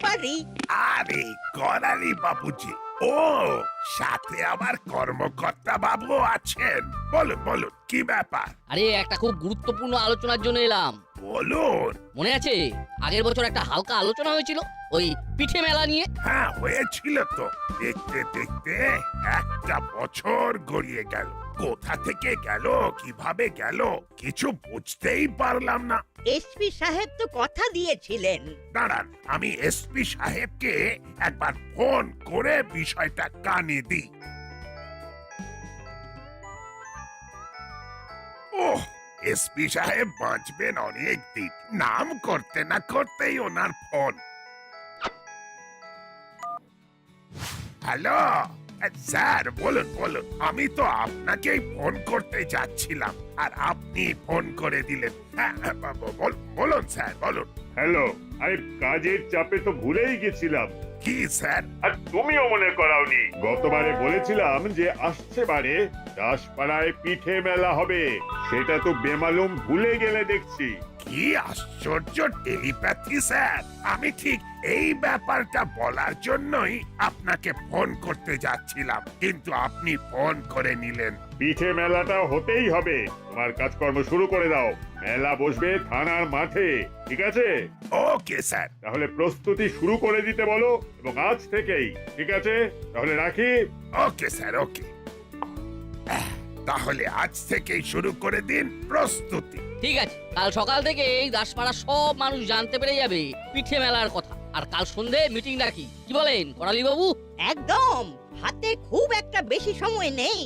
পারি? আরে করালি বাবুজি, ও সাথে আমার কর্মকর্তা বাবু আছেন। বলুন বলুন, কি ব্যাপার আরে একটা খুব গুরুত্বপূর্ণ আলোচনার জন্য এলাম। বলুন। মনে আছে আগের বছর একটা হালকা আলোচনা হয়েছিল ওই পিঠে মেলা নিয়ে? হ্যাঁ, হয়েছিল তো। দেখতে দেখতে একটা বছর গড়িয়ে গেল। কোথা থেকে গেল, কিভাবে গেল, কিছু বুঝতেই পারলাম না। এসপি সাহেব তো কথা দিয়েছিলেন। দাঁড়ান, আমি এসপি সাহেবকে একবার ফোন করে বিষয়টা কানে দিই। ওহ, এসপি সাহেব বাঁচবেন অনেক দিন। নাম করতে না করতেই ওনার ফোন। হ্যালো স্যার, বলুন বলুন। আমি তো আপনাকেই ফোন করতে যাচ্ছিলাম, আর আপনি ফোন করে দিলেন। হ্যাঁ, বলুন স্যার, বলুন। হ্যালো, আরে কাজের চাপে তো ভুলেই গেছিলাম। কি স্যার? আর তুমিও মনে করাওনি। গতবারে বলেছিলাম যে আসছে বারে দাসপাড়ায় পিঠে মেলা হবে, সেটা তো বেমালুম ভুলে গেলে দেখছি। কি আশ্চর্য টেলিপ্যাথি স্যার! আমি ঠিক এই ব্যাপারটা বলার জন্যই আপনাকে ফোন করতে যাচ্ছিলাম, কিন্তু আপনি ফোন করে নিলেন। পিঠে মেলাটা হতেই হবে, তোমার কাজকর্ম শুরু করে দাও। মেলা বসবে থানার মাঠে, ঠিক আছে? Okay sir. তাহলে প্রস্তুতি শুরু করে দিতে বলো, এবং আজ থেকেই। ঠিক আছে, তাহলে রাখি। ওকে স্যার, ওকে। তাহলে আজ থেকেই শুরু করে দিন প্রস্তুতি। ঠিক আছে, কাল সকাল থেকে এই দাসপাড়া সব মানুষ জানতে পেরে যাবে পিঠে মেলার কথা। আর কাল সন্ধে মিটিং ডাকি, কি বলেন করালি বাবু? একদম, হাতে খুব একটা বেশি সময় নেই।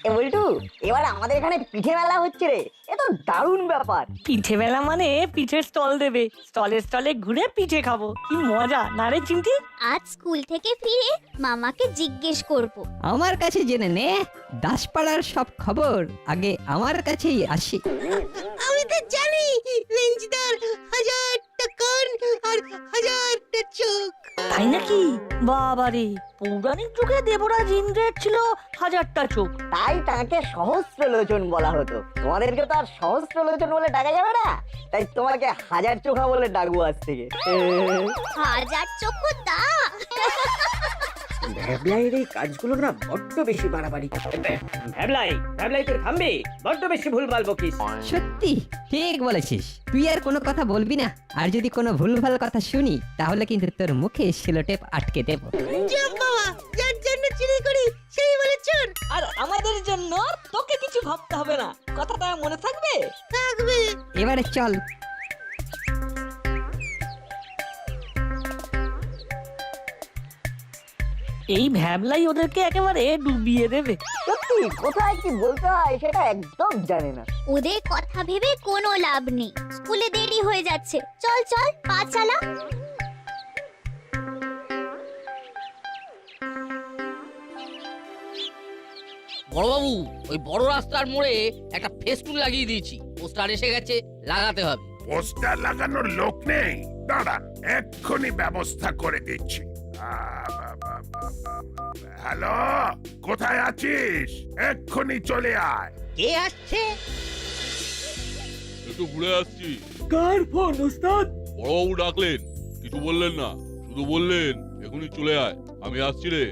এ বল্টু, এবার আমাদের এখানে পিঠে মেলা হচ্ছে রে। এ তো দারুণ ব্যাপার। পিঠে মেলা মানে পিঠের স্টল দেবে, স্টলে স্টলে ঘুরে পিঠে খাবো। কি মজা না রে চিমটি? আজ স্কুল থেকে ফিরে মামাকে জিজ্ঞেস করব। আমার কাছে জেনে নে, দাসপাড়ার সব খবর আগে আমার কাছেই আসে। আমি তো জানি রেঞ্জদার 1000 টাকার আর 1000টা চোখ। তাই নাকি? বাবারে, পৌরাণিক যুগে দেবরাজ ইন্দ্রের ছিল 1000টা চোখ। তাই তাকে সহস্র লোচন বলা হতো। তোমাদেরকে তো আর সহস্র লোচন বলে ডাকা যাবে না, তাই তোমাকে 1000 চোখা বলে ডাকবো আজ থেকে। 1000 চক্ষু দা। ভ্যাবলাইয়ের এই কাজগুলো না বড্ড বেশি বাড়াবাড়ি। ভ্যাবলাই তো থামবে, বড্ড বেশি ভুলভাল বকিস। সত্যি ঠিক বলেছিস। তুই আর কোনো কথা বলবি না, আর যদি কোনো ভুলভাল কথা শুনি তাহলে কিন্তু তোর মুখে সেলোটেপ আটকে দেব। বাবা, যার জন্য চুরি করি সেই বলে চোর। আর আমাদের জন্য তোকে কিছু ভাবতে হবে না, কথাটা মনে থাকবে? থাকবে। এবারে চল। এই ভ্যাবলাই ওদেরকে একেবারে ডুবিয়ে দেবে। সত্যি কোথায় কি বলতে হয় সেটা একদম জানে না। ওদের কথা ভেবে কোনো লাভ নেই, স্কুলে দেরি হয়ে যাচ্ছে। চল চল, পা চালা। বড়বাবু, ওই বড় রাস্তার মোড়ে একটা ফেস্টুন লাগিয়ে দিয়েছি, পোস্টার এসে গেছে, লাগাতে হবে। পোস্টার লাগানোর লোক নেই, দাঁড়ান এক্ষুনি ব্যবস্থা করে দিচ্ছি। হ্যালো, কোথায় আছিস? এক্ষুনি চলে আয়। কে আসছে? একটু ঘুরে আসছি। কার ফোন ওস্তাদ? বড়বাবু ডাকলেন, কিছু বললেন না, শুধু বললেন এখনই চলে আয়, আমি আসছি রে।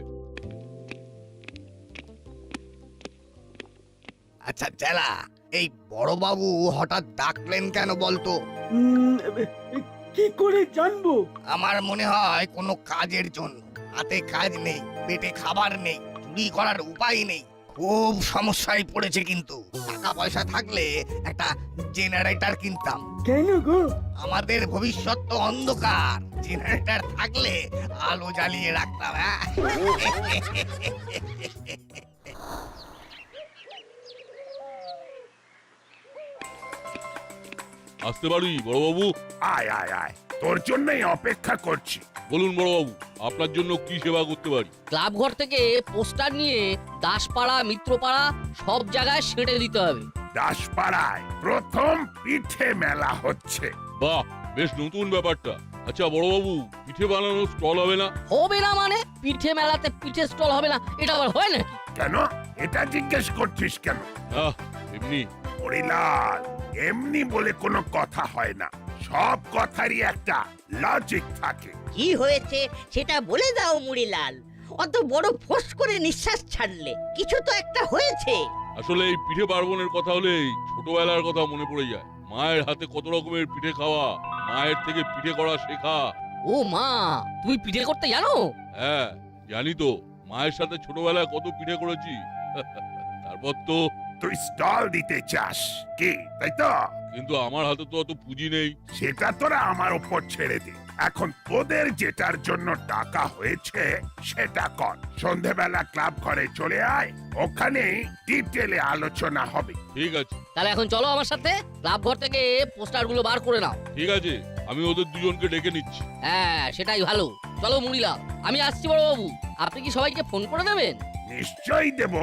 আচ্ছা চেলা, এই বড়বাবু হঠাৎ ডাকলেন কেন বলতো? কি করে জানবো? আমার মনে হয় কোনো কাজের জন্য। হাতে কাজ নেই, পেটে খাবার নেই, চুরি করার উপায় নেই, খুব সমস্যায় পড়েছে। কিন্তু টাকা পয়সা থাকলে একটা জেনারেটর কিনতাম। কেন গো? আমাদের ভবিষ্যৎ তো অন্ধকার, জেনারেটর থাকলে আলো জ্বালিয়ে রাখতাম। আসতে পারি বড়বাবু? আয় আয় আয়, তোর জন্যই অপেক্ষা করছি। বলুন বড়বাবু, আপনার জন্য কি সেবা করতে পারি? ক্লাব ঘর থেকে পোস্টার নিয়ে দাসপাড়া, মিত্রপাড়া সব জায়গায় ছেড়ে দিতে হবে। দাসপাড়ায় প্রথম পিঠে মেলা হচ্ছে। বাহ, বেশ নতুন ব্যাপারটা। আচ্ছা বড়বাবু, পিঠে বানানোর স্টল হবে না? হবে না মানে? পিঠে মেলাতে পিঠে স্টল হবে না, এটা আবার হয় নাকি? কেন এটা জিজ্ঞেস করছিস কেন? আহ, এমনি। হরিলাল, এমনি বলে কোনো কথা হয় না, সব কথারই একটা লজিক থাকে। কি হয়েছে সেটা বলে দাও মুড়িলাল। অত বড় ফোঁস করে নিঃশ্বাস ছাড়লে, কিছু তো একটা হয়েছে। আসলে এই পিঠে পার্বণের কথা হলেই ছোটবেলার কথা মনে পড়ে যায়। মায়ের হাতে কত রকমের পিঠে খাওয়া, মায়ের থেকে পিঠে করা শেখা। ও মা, তুমি পিঠে করতে জানো? হ্যাঁ জানি তো, মায়ের সাথে ছোটবেলায় কত পিঠে করেছি। তারপর তো। তুই স্টল দিতে চাস কি, তাই তো? কিন্তু আমার হাতে তো অত পুঁজি নেই। সেটা তোরা আমার উপর ছেড়ে দে। এখন তোদের যেটার জন্য টাকা হয়েছে সেটা কর। সন্ধেবেলা ক্লাব ঘরে চলে আয়, ওখানে ডিটেলে আলোচনা হবে। ঠিক আছে। তাহলে এখন চলো আমার সাথে, ক্লাব ঘর থেকে পোস্টারগুলো বার করে নাও। ঠিক আছে, আমি ওদের দুজনকে ডেকে নিচ্ছি। হ্যাঁ সেটাই ভালো। চলো মুড়িলাল, আমি আসছি বড়বাবু। আপনি কি সবাইকে ফোন করে দেবেন? নিশ্চয়ই দেব।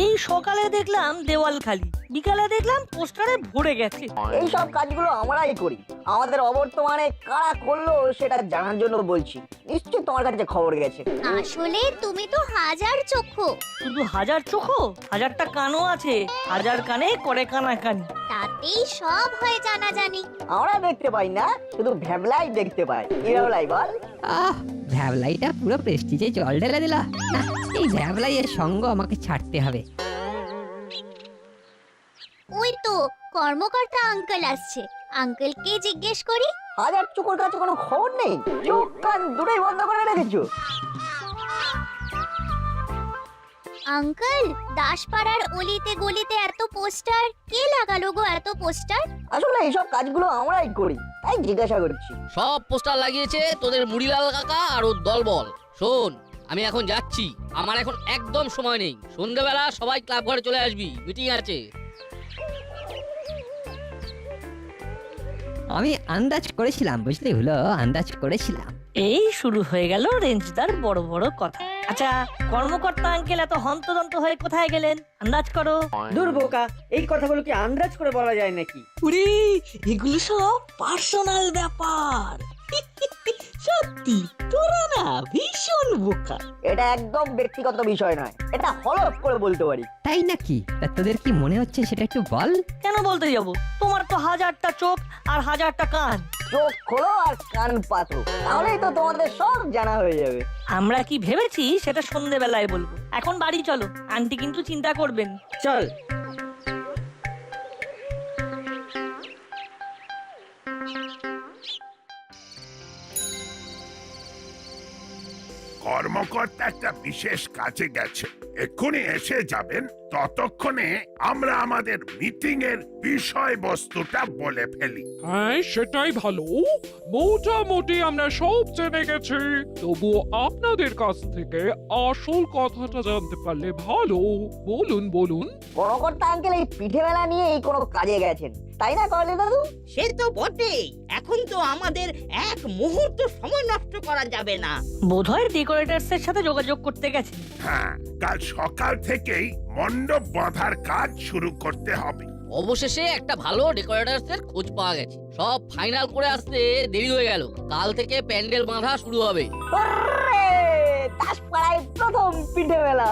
এই সকালে দেখলাম দেওয়াল খালি, বিকালে দেখলাম পোস্টারে ভরে গেছে। এই সব কাজগুলো আমরাই করি। আমাদের অবর্তমানে কারা করলো সেটা জানার জন্য বলছি। নিশ্চয়ই তোমার কাছে খবর গেছে। আসলে তুমি তো হাজার চক্ষু। শুধু হাজার চোখো, হাজারটা কানও আছে। হাজার কানে করে কানাকানি। তাতেই সব হয়ে জানাজানি। আমরা দেখতে পাই না, শুধু ভ্যাবলাই দেখতে পাই। কি ভ্যাবলাই বল? আহ, ভ্যাবলাইটা পুরো প্রেস্টিজে জল ঢেলে দিলা। না, এই ভ্যাবলাইয়ের সঙ্গ আমাকে ছাড়তে হবে। ওই তো কর্মকর্তা আঙ্কেল আসছে, আঙ্কেলকে জিজ্ঞেস করি। হাজার চোখের কাছে কোনো খবর নেই? চোখ কান দুটোই বন্ধ করে রেখেছো? আঙ্কেল, দাসপাড়ার অলিতে গলিতে এত পোস্টার কে লাগালো গো? এত পোস্টার? আসলে এইসব কাজগুলো আমরাই করি, তাই জিজ্ঞাসা করছি। সব পোস্টার লাগিয়েছে তোদের মুড়িলাল কাকা আর ওর দলবল। শোন, আমি এখন যাচ্ছি, আমার এখন একদম সময় নেই। সন্ধ্যাবেলা সবাই ক্লাব ঘরে চলে আসবি, মিটিং আছে। আমি আন্দাজ করেছিলাম, বুঝলি হলো, আন্দাজ করেছিলাম। এই শুরু হয়ে গেল রেঞ্জদার বড় বড় কথা। আচ্ছা, কর্মকর্তা আঙ্কেল এত হন্তদন্ত হয়ে কোথায় গেলেন? আন্দাজ করো। দূর বোকা, এই কথাগুলো কি আন্দাজ করে বলা যায় নাকি? উরি, এগুলো সব পার্সোনাল ব্যাপার। সত্যি তোরা না ভীষণ বোকা। এটা একদম ব্যক্তিগত বিষয় নয়, এটা হলফ করে বলতে পারি। তাই নাকি? তা তোদের কি মনে হচ্ছে সেটা একটু বল। কেন বলতে যাব? তোমার তো হাজারটা চোখ আর হাজারটা কান। চোখ খোলো আর কান পাতো, তাহলেই তো তোমাদের সব জানা হয়ে যাবে। আমরা কি ভেবেছি সেটা সন্ধেবেলায় বলবো। এখন বাড়ি চলো, আন্টি কিন্তু চিন্তা করবেন। চল। কর্মকর্তা একটা বিশেষ কাজে গেছে, এক্ষুনি এসে যাবেন। ততক্ষণে আমরা আমাদের মিটিং এর বিষয়বস্তুটা বলে ফেলি। হ্যাঁ সেটাই ভালো। মোটামুটি আমরা সব জেনে গেছি, তবুও আপনাদের কাছ থেকে আসল কথাটা জানতে পারলে ভালো। বলুন বলুন। কর্মকর্তা আঙ্কেল এই পিঠে মেলা নিয়ে এই কোনো কাজে গেছেন, তাই না করলে দাদু? সে তো বটেই। এখন তো আমাদের এক মুহূর্ত সময় নষ্ট করা যাবে না। বোধহয় ডেকোরেটরস এর সাথে যোগাযোগ করতে গেছে। হ্যাঁ, কাল সকাল থেকেই মণ্ডপ বাঁধার কাজ শুরু করতে হবে। অবশেষে একটা ভালো ডেকোরেটরসের খোঁজ পাওয়া গেছে। সব ফাইনাল করে আসতে দেরি হয়ে গেল। কাল থেকে প্যান্ডেল বাঁধা শুরু হবে। দাসপাড়ায় প্রথম পিঠে মেলা।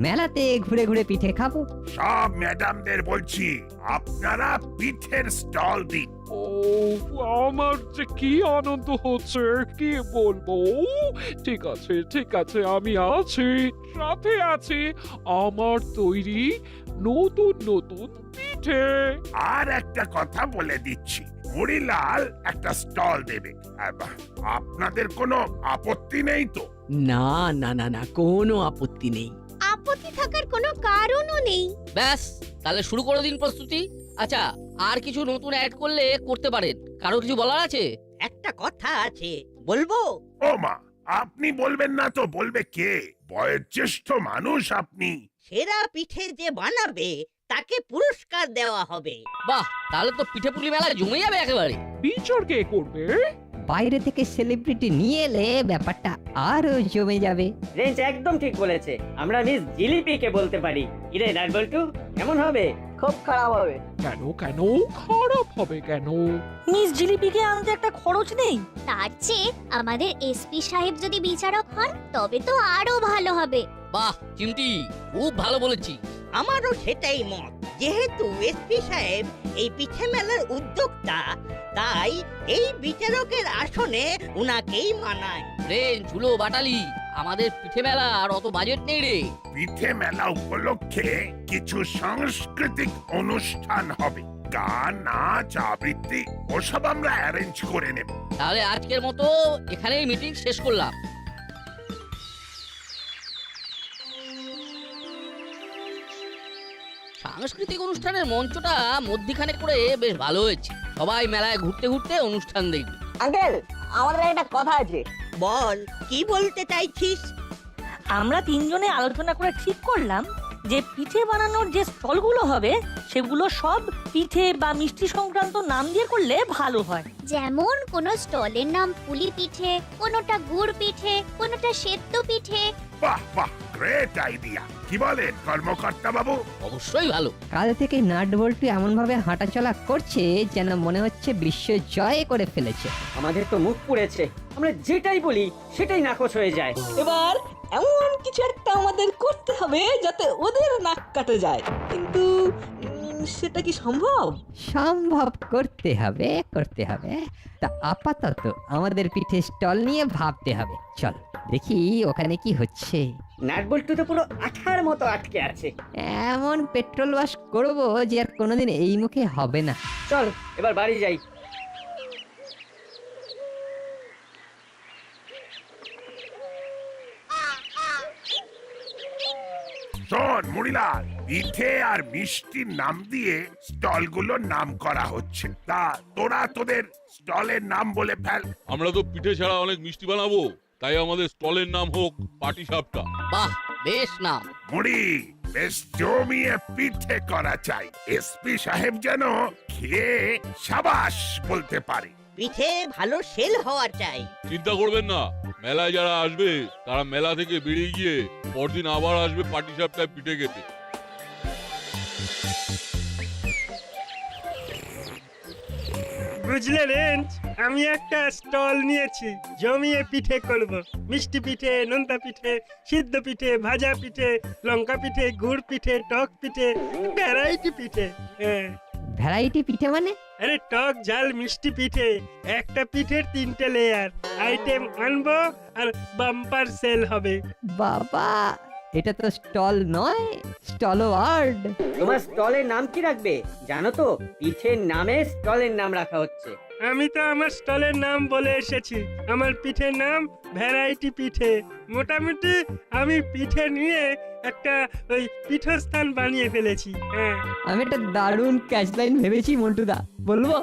মেলাতে ঘুরে ঘুরে পিঠে খাবো। সব ম্যাডামদের বলছি, আপনারা পিঠের স্টল দিন। ও, আমার যে কি আনন্দ হচ্ছে কি বলবো। ঠিক আছে ঠিক আছে, আমি আছি, সাথে আছি আমার তৈরি নতুন নতুন পিঠে। আর একটা কথা বলে দিচ্ছি, মুড়িলাল একটা স্টল দেবে। আপনাদের কোনো আপত্তি নেই তো? না না না না, কোনো আপত্তি নেই। আপত্তি থাকার কোনো কারণও নেই। ব্যাস, তাহলে শুরু করে দিন প্রস্তুতি। আচ্ছা, আর কিছু নতুন অ্যাড করলে করতে পারেন। কারো কিছু বলার আছে? একটা কথা আছে, বলবো? ও মা, আপনি বলবেন না তো বলবে কে? বয়োজ্যেষ্ঠ মানুষ আপনি। সেরা পিঠে যে বানাবে তাকে পুরস্কার দেওয়া হবে। বাহ, তাহলে তো পিঠে পুলি মেলা জমে যাবে একেবারে। বিচার কে করবে? বাইরে থেকে সেলিব্রিটি নিয়ে এলে ব্যাপারটা আরো জমে যাবে। রেঞ্জ একদম ঠিক বলেছে, আমরা মিস জিলিপিকে বলতে পারি। ইরে নাটবল্টু, কেমন হবে? খুব খারাপ হবে। কেন কেন খারাপ হবে কেন? মিস জিলিপিকে আনতে একটা খরচ নেই? তার চেয়ে আমাদের এসপি সাহেব যদি বিচারক হন তবে তো আরো ভালো হবে। বাহ চিমটি, খুব ভালো বলেছি। আমারও সেটাই মত। যেহেতু এসপি সাহেব এই পিঠে মেলার উদ্যোক্তা, তাই এই বিচারকের আসনে উনাকেই মানায়। রেঞ্জ ঝুলো বাটালি, আমাদের পিঠে মেলা আর অত বাজেট নেই রে। পিঠে মেলা উপলক্ষে কিছু সাংস্কৃতিক অনুষ্ঠান হবে, গান, নাচ, আবৃত্তি ওসব আমরা অ্যারেঞ্জ করে নেব। তাহলে আজকের মতো এখানেই মিটিং শেষ করলাম। সাংস্কৃতিক অনুষ্ঠানের মঞ্চটা মধ্যিখানে করে বেশ ভালো হয়েছে। সবাই মেলায় ঘুরতে ঘুরতে অনুষ্ঠান দেখবে। আঙ্কেল, আমাদের একটা কথা আছে। বল, কি বলতে চাইছিস? আমরা তিনজনে আলোচনা করে ঠিক করলাম যে পিঠে বানানোর যে স্টলগুলো হবে সেগুলো সব পিঠে বা মিষ্টি সংক্রান্ত নাম দিয়ে করলে ভালো হয়। যেমন কোনো স্টলের নাম পুলি পিঠে, কোনোটা গুড় পিঠে, কোনোটা সেদ্ধ পিঠে। বাহ বাহ, গ্রেট আইডিয়া। কি বলেন কর্মকর্তা বাবু? অবশ্যই ভালো। কাল থেকে নাট বল্টু এমন ভাবে হাঁটাচলা করছে যেন মনে হচ্ছে বিশ্ব জয় করে ফেলেছে। আমাদের তো মুখ পুড়েছে, আমরা যেটাই বলি সেটাই নাকচ হয়ে যায়। এবার এমন কিছু একটা আমাদের করতে হবে যাতে ওদের নাক কাটে যায়, কিন্তু সেটা কি সম্ভব? সম্ভব করতে হবে, করতে হবে। তা আপাতত আমাদের পিঠে স্টল নিয়ে ভাবতে হবে। চল দেখি ওখানে কি হচ্ছে। নাটবল্টু তো পুরো আঠার মতো আটকে আছে। এমন পেট্রোল ওয়াশ করবো যে আর কোনোদিন এই মুখে হবে না। চল এবার বাড়ি যাই। শোন মুড়িলাল, পিঠে আর মিষ্টির নাম দিয়ে স্টলগুলোর নাম করা হচ্ছে। তা তোরা তোদের স্টলের নাম বলে ফেল। আমরা তো পিঠে ছাড়া অনেক মিষ্টি বানাবো, তাই আমাদের স্টলের নাম হোক পাটি সাপটা। বাহ, বেশ নাম। মুড়ি, বেশ জমিয়ে পিঠে করা চাই। এসপি সাহেব যেন খেয়ে সাবাস বলতে পারে। পিঠে ভালো সেল হওয়া চাই। চিন্তা করবেন না, মেলায় যারা আসবে তারা মেলা থেকে বেরিয়ে গিয়ে পরদিন আবার আসবে পাটি সাপটায় পিঠে খেতে। বুঝলে রেঞ্জ, আমি একটা স্টল নিয়েছি, জমিয়ে পিঠে করব। মিষ্টি পিঠে, নোনতা পিঠে, সিদ্ধ পিঠে, ভাজা পিঠে, লঙ্কা পিঠে, গুড় পিঠে, টক পিঠে, ভ্যারাইটি পিঠে। হ্যাঁ। ভ্যারাইটি পিঠে মানে? আরে টক ঝাল মিষ্টি পিঠে, একটা পিঠের 3টে লেয়ার। আইটেম আনবো আর বাম্পার সেল হবে। বাবা, এটা তো স্টল নয়, স্টল ওয়ার্ড। তোমার স্টলের নাম কি রাখবে জানো তো? পিঠের নামে স্টলের নাম রাখা হচ্ছে। আমি তো আমার স্টলের নাম বলে এসেছি। আমার পিঠের নাম ভ্যারাইটি পিঠে। মোটামুটি আমি পিঠে নিয়ে একটা ওই পীঠস্থান বানিয়ে ফেলেছি। হ্যাঁ, আমি একটা দারুণ ক্যাচলাইন ভেবেছি মন্টুদা, বলবো?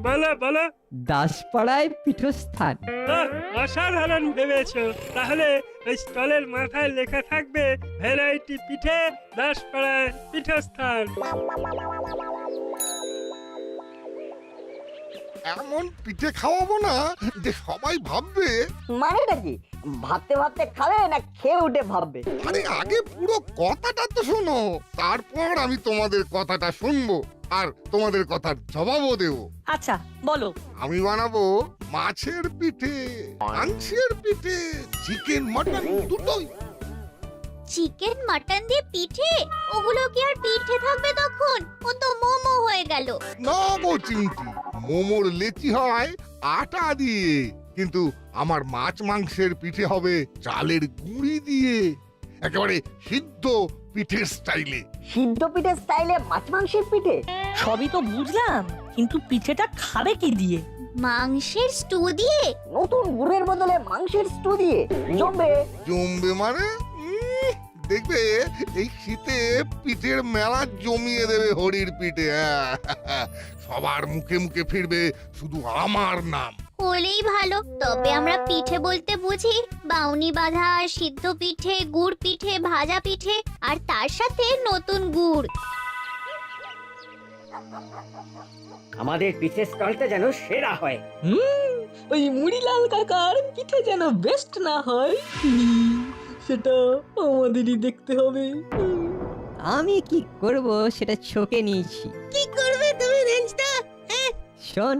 বলো বলো। দাসপাড়ায় পীঠস্থান। বাহ, অসাধারণ ভেবেছো। তাহলে ওই স্টলের মাথায় লেখা থাকবে ভ্যারাইটি পিঠে, দাসপাড়ায় পীঠস্থান। এমন পিঠে খাওয়াবো না যে সবাই ভাববে। মানেটা কি? ভাবতে ভাবতে খাবে না খেয়ে উঠে ভাববে? আরে আগে পুরো কথাটা তো শোনো, তারপর আমি তোমাদের কথাটা শুনবো আর তোমাদের কথার জবাবও দেবো। আচ্ছা বলো। আমি বানাবো মাছের পিঠে, মাংসের পিঠে, চিকেন মটন দুটোই। চিকেন মাটন দিয়ে পিঠে? ওগুলো কি আর পিঠে থাকবে তখন? ও তো মোমো হয়ে গেল। না গো চিমটি, মোমোর লেচি হয় আটা দিয়ে, কিন্তু আমার মাছ মাংসের পিঠে হবে চালের গুঁড়ি দিয়ে, একেবারে সিদ্ধ পিঠের স্টাইলে। সিদ্ধ পিঠের স্টাইলে মাছ মাংসের পিঠে? সবই তো বুঝলাম, কিন্তু পিঠেটা খাবে কি দিয়ে? মাংসের স্টু দিয়ে? নতুন গুড়ের বদলে মাংসের স্টু দিয়ে জমবে। জমবে মানে দেখবে এই শীতে পিঠের মেলা জমিয়ে দেবে হরির পিঠে। সবার মুখে মুখে ফিরবে শুধু আমার নাম। হলেই ভালো। তবে আমরা পিঠে বলতে বুঝি বাউনি বাঁধা, সিদ্ধ পিঠে, গুড় পিঠে, ভাজা পিঠে আর তার সাথে নতুন গুড়। আমাদের পিঠে স্টলটা যেন সেরা হয়। ওই মুড়িলাল কাকার পিঠে যেন বেস্ট না হয় সেটা আমাদেরই দেখতে হবে। আমি কি করব সেটা চোখে নিয়েছি। কি করবে তুমি রেঞ্জটা? শোন,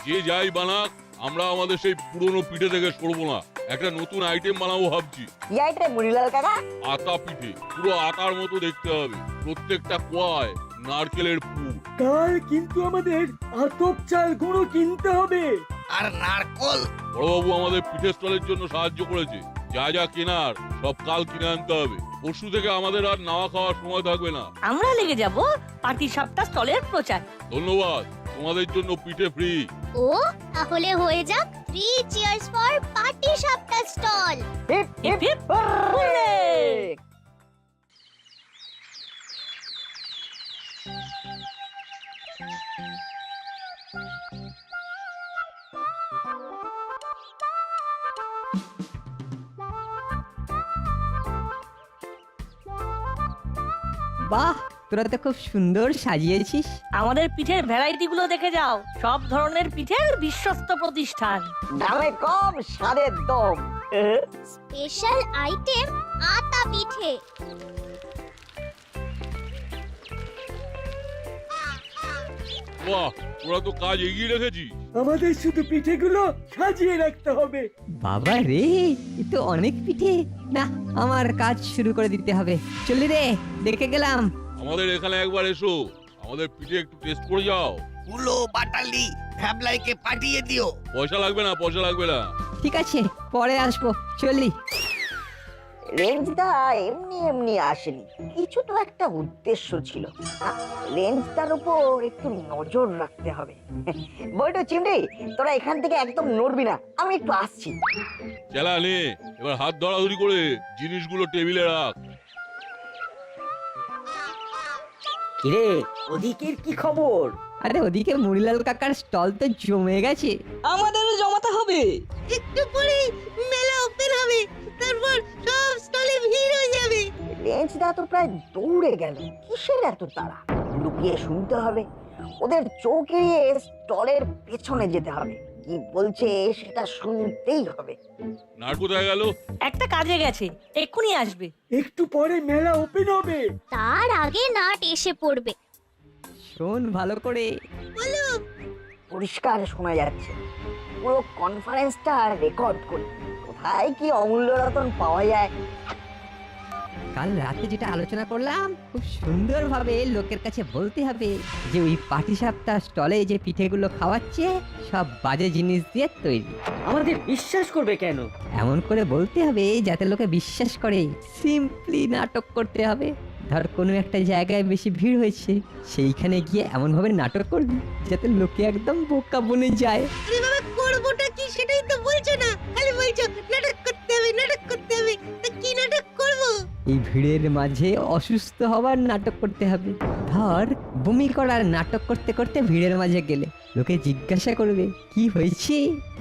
যে যাই বানাক, আমরা আমাদের সেই পুরনো পিঠে থেকে সরবো না। একটা নতুন আইটেম বানাবো ভাবছি। কি আইটেম মুড়িলাল কাকা? আতা পিঠে, পুরো আতার মতো দেখতে হবে, প্রত্যেকটা কোয়ায় নারকেলের পুর। কাল কিন্তু আমাদের আতপ চাল গুঁড়ো কিনতে হবে। আর নারকল। বড়বাবু আমাদের পিঠে স্টলের জন্য সাহায্য করেছে। যা যা কেনার সব কাল কিনে আনতে হবে। পরশু থেকে আমাদের আর নাওয়া খাওয়ার সময় থাকবে না। আমরা লেগে যাব পাটি সাপটা স্টলের প্রচার। ধন্যবাদ, তোমাদের জন্য পিঠে ফ্রি। ও তাহলে হয়ে যাক 3 cheers for patishapta stall. Hip hip hip, hooray! বাহ, তোরা তো খুব সুন্দর সাজিয়েছিস। আমাদের পিঠের ভ্যারাইটি গুলো দেখে যাও, সব ধরনের পিঠের বিশ্বস্ত প্রতিষ্ঠান। দামে কম, স্বাদের দম। স্পেশাল আইটেম আতা পিঠে। বাহ, তোরা তো কাজ এগিয়ে রেখেছিস। আমাদের শুধু পিঠেগুলো সাজিয়ে রাখতে হবে। বাবা রে, এ তো অনেক পিঠে। না, আমার কাজ শুরু করে দিতে হবে। চলি রে, দেখে গেলাম। আমাদের এখানে একবার এসো, আমাদের পিঠে একটু টেস্ট করে যাও। কুলো বাটালি ভ্যাবলাইকে পাঠিয়ে দিও। পয়সা লাগবে না, পয়সা লাগবে না। ঠিক আছে, পরে আসবো। চলি। রেঞ্জদা এমনি এমনি আসেনি, কিছু তো একটা উদ্দেশ্য ছিল। রেঞ্জদার উপর একটু নজর রাখতে হবে। বইটা চিমড়ি, তোরা এখান থেকে একদম নড়বি না, আমি একটু আসছি। চেলা নে, এবার হাত ধরাধরি করে জিনিসগুলো টেবিলে রাখ। কিরে, ওদিকের কি খবর? আরে ওদিকে মুড়িলাল কাকার স্টল তো জমে গেছে। আমাদেরও জমাতে হবে। একটু পরে মেলা ওপেন হবে, তারপর সব স্টলে ভিড় হয়ে যাবে। রেঞ্জদা তো প্রায় দৌড়ে গেল, কিসের এত তাড়া? লুকিয়ে শুনতে হবে, ওদের চোখ এড়িয়ে স্টলের পেছনে যেতে হবে। কি বলছে সেটা শুনতেই হবে। নাট কোথায় গেল? একটা কাজে গেছে, এক্ষুনি আসবে। একটু পরে মেলা ওপেন হবে। তার আগে নাট এসে পড়বে। শোন ভালো করে। পরিষ্কার শোনা যাচ্ছে। পুরো কনফারেন্সটা রেকর্ড করি, কোথায় কি অমূল্য রতন পাওয়া যায়। কাল রাতে যেটা আলোচনা করলাম, খুব সুন্দরভাবে লোকের কাছে বলতে হবে যে ওই পাটিসাপটা স্টলে যে পিঠেগুলো খাওয়াচ্ছে সব বাজে জিনিস দিয়ে তৈরি। আমাদের বিশ্বাস করবে কেন? এমন করে বলতে হবে যাতে লোকে বিশ্বাস করে। সিম্পলি নাটক করতে হবে। ধর কোনো একটা জায়গায় বেশি ভিড় হয়েছে, সেইখানে গিয়ে এমন ভাবে নাটক করবি যাতে লোকে একদম বোকা বনে যায়। আরে বাবা, করবোটা কি সেটাই তো বলছো না, খালি বলছো নাটক করতে হবে, নাটক করতে হবে। তা কি নাটক করবো? এই ভিড়ের মাঝে অসুস্থ হওয়ার নাটক করতে হবে। ধর বমি করার নাটক করতে করতে ভিড়ের মাঝে গেলে লোকে জিজ্ঞাসা করবে কি হয়েছে।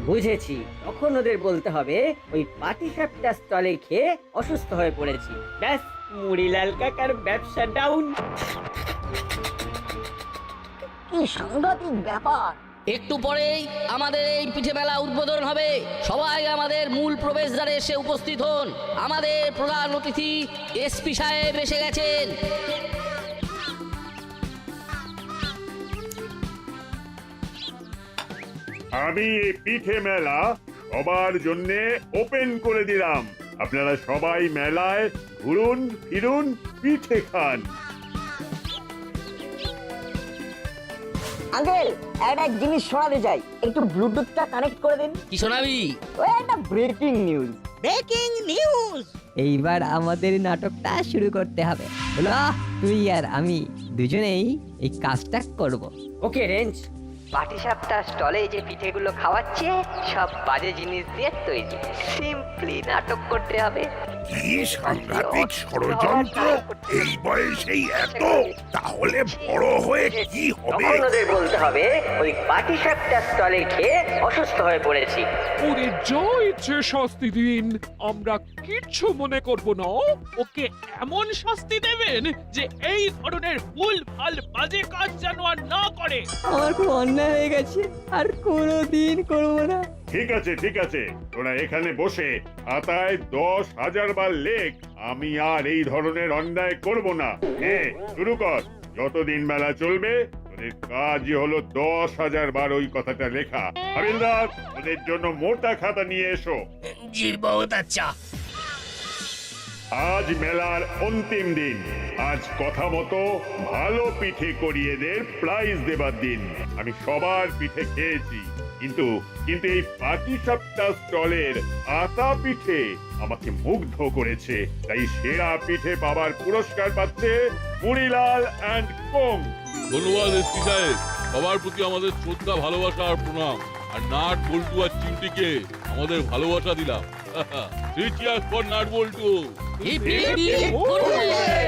বুঝেছি, তখন ওদের বলতে হবে ওই পাটি সাপটা স্টলে খেয়ে অসুস্থ হয়ে পড়েছি। ব্যাস, মুড়িলাল কাকার ব্যবসা ডাউন। কি সাংঘাতিক ব্যাপার! একটু পরেই আমাদের এই পিঠে মেলা উদ্বোধন হবে। সবাই আমাদের মূল প্রবেশদ্বারে এসে উপস্থিত হন। আমাদের প্রধান অতিথি এসপি সাহেব এসে গেছেন। আমি এই পিঠে মেলা সবার জন্য ওপেন করে দিলাম। আপনারা সবাই মেলায় ঘুরুন ফিরুন, পিঠে খান। আঙ্কেল, একটা জিনিস শোনাতে চাই, একটু ব্লুটুথটা কানেক্ট করে দিন। কি শোনাবি? ওই একটা ব্রেকিং নিউজ। Breaking news! এইবার আমাদের নাটকটা শুরু করতে হবে। বলো, তুই আর আমি দুজনেই এই কাজটা করব। ওকে রেঞ্জ, পাটিসাপটা স্টলে যে পিঠেগুলো খাওয়াচ্ছে সব বাজে জিনিস দিয়ে তৈরি। সিম্পলি নাটক করতে হবে। কি সাংঘাতিক ষড়যন্ত্র! এই বয়সেই এত! তাহলে বড় হয়ে কি হবে? তখন ওদের বলতে হবে ওই পাটিসাপটা স্টলে খেয়ে অসুস্থ হয়ে পড়েছি। ওরে যা ইচ্ছে শাস্তি দিন, আমরা কিচ্ছু মনে করব না। ওকে এমন শাস্তি দেবেন যে এই ধরনের ভুল ভাল বাজে কাজ যেন আর না করে। আমার খুব অন্যায় হয়ে গেছে, আর কোনোদিন করবো না। ঠিক আছে ঠিক আছে, তোরা এখানে বসে খাতায় 10,000 বার লেখ, আমি আর এই ধরনের অন্যায় করব না। শুরু কর। যতদিন বেলা চলবে তোদের কাজই হলো 10,000 বার ওই কথাটা লেখা। হাবিলদার, ওদের জন্য মোটা খাতা নিয়ে এসো। জি বহুত আচ্ছা। আজ মেলার অন্তিম দিন। আজ কথা মতো ভালো পিঠে করিয়েদের প্রাইজ দেবার দিন। আমি সবার পিঠে খেয়েছি, কিন্তু এই পাটিসাপটা স্টলের আতা পিঠে আমাকে মুগ্ধ করেছে। তাই সেরা পিঠে পাবার পুরস্কার পাচ্ছে মুড়িলাল অ্যান্ড কোং। ধন্যবাদ এসপি সাহেব, সবার প্রতি আমাদের শ্রদ্ধা, ভালোবাসা আর প্রণাম। আর নাট বল্টু আর চিমটিকে আমাদের ভালোবাসা দিলাম। Three cheers for নাট বল্টু। Hip hip hip hurray!